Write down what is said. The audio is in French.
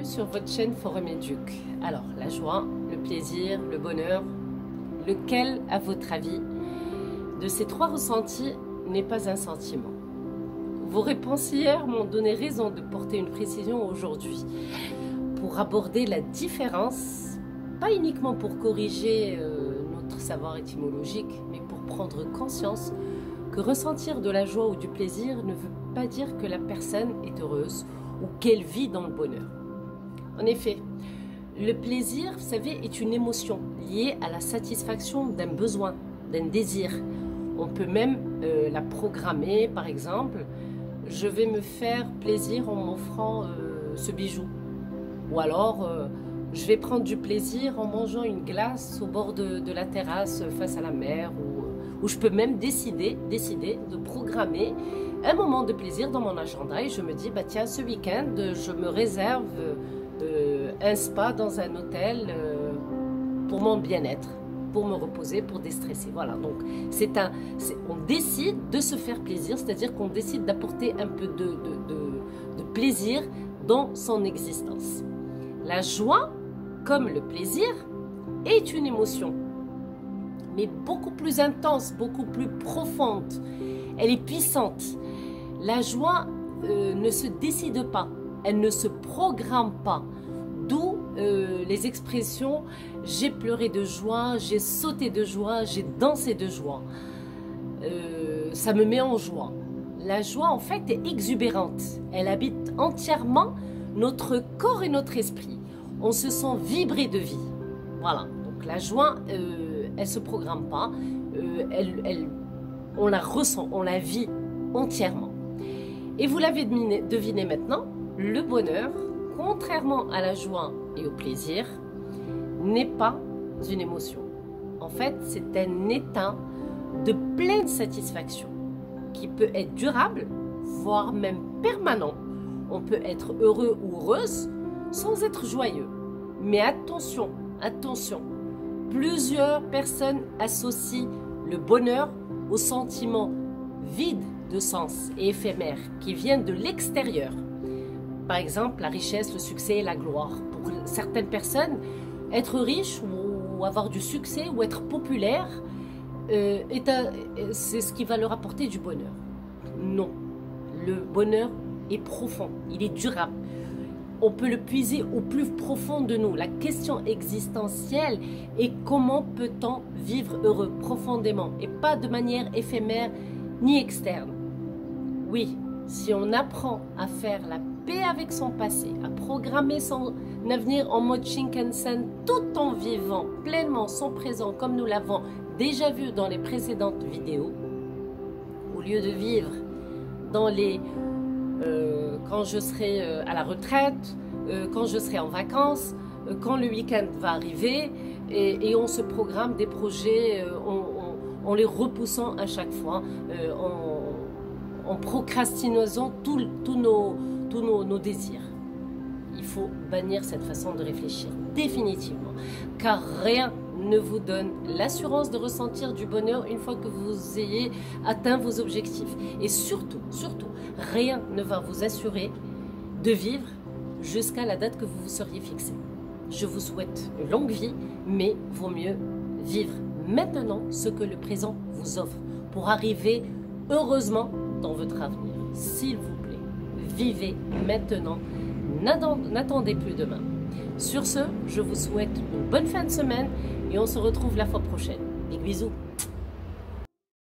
bienvenue sur votre chaîne Forum Éduc. Alors, la joie, le plaisir, le bonheur, lequel, à votre avis, de ces trois ressentis n'est pas un sentiment? Vos réponses hier m'ont donné raison de porter une précision aujourd'hui pour aborder la différence, pas uniquement pour corriger notre savoir étymologique, mais pour prendre conscience que ressentir de la joie ou du plaisir ne veut pas dire que la personne est heureuse ou qu'elle vit dans le bonheur. En effet, le plaisir, vous savez, est une émotion liée à la satisfaction d'un besoin, d'un désir. On peut même la programmer, par exemple, je vais me faire plaisir en m'offrant ce bijou. Ou alors, je vais prendre du plaisir en mangeant une glace au bord de la terrasse face à la mer. Ou je peux même décider de programmer un moment de plaisir dans mon agenda et je me dis, bah tiens, ce week-end, je me réserve un spa dans un hôtel pour mon bien-être, pour me reposer, pour déstresser. Voilà, donc on décide de se faire plaisir, c'est-à-dire qu'on décide d'apporter un peu de plaisir dans son existence. La joie, comme le plaisir, est une émotion, mais beaucoup plus intense, beaucoup plus profonde. Elle est puissante. La joie ne se décide pas, elle ne se programme pas. D'où les expressions « j'ai pleuré de joie »,« j'ai sauté de joie »,« j'ai dansé de joie ». Ça me met en joie. La joie, en fait, est exubérante. Elle habite entièrement notre corps et notre esprit. On se sent vibrer de vie. Voilà. Donc la joie, elle ne se programme pas. On la ressent, on la vit entièrement. Et vous l'avez deviné maintenant, le bonheur, contrairement à la joie et au plaisir, n'est pas une émotion. En fait, c'est un état de pleine satisfaction qui peut être durable, voire même permanent. On peut être heureux ou heureuse sans être joyeux. Mais attention, attention, plusieurs personnes associent le bonheur au sentiment vide de sens et éphémère qui viennent de l'extérieur. Par exemple, la richesse, le succès et la gloire. Pour certaines personnes, être riche ou avoir du succès ou être populaire, c'est ce qui va leur apporter du bonheur. Non, le bonheur est profond, il est durable. On peut le puiser au plus profond de nous. La question existentielle est comment peut-on vivre heureux profondément et pas de manière éphémère ni externe. Oui, si on apprend à faire la paix avec son passé, à programmer son avenir en mode Shinkansen tout en vivant pleinement son présent comme nous l'avons déjà vu dans les précédentes vidéos, au lieu de vivre dans les quand je serai à la retraite, quand je serai en vacances, quand le week-end va arriver et on se programme des projets en les repoussant à chaque fois, en procrastinant tous nos désirs. Il faut bannir cette façon de réfléchir, définitivement, car rien ne vous donne l'assurance de ressentir du bonheur une fois que vous ayez atteint vos objectifs. Et surtout, rien ne va vous assurer de vivre jusqu'à la date que vous vous seriez fixé. Je vous souhaite une longue vie, mais vaut mieux vivre maintenant ce que le présent vous offre pour arriver heureusement dans votre avenir. S'il vous plaît, vivez maintenant, n'attendez plus demain. Sur ce, je vous souhaite une bonne fin de semaine et on se retrouve la fois prochaine. Big bisous.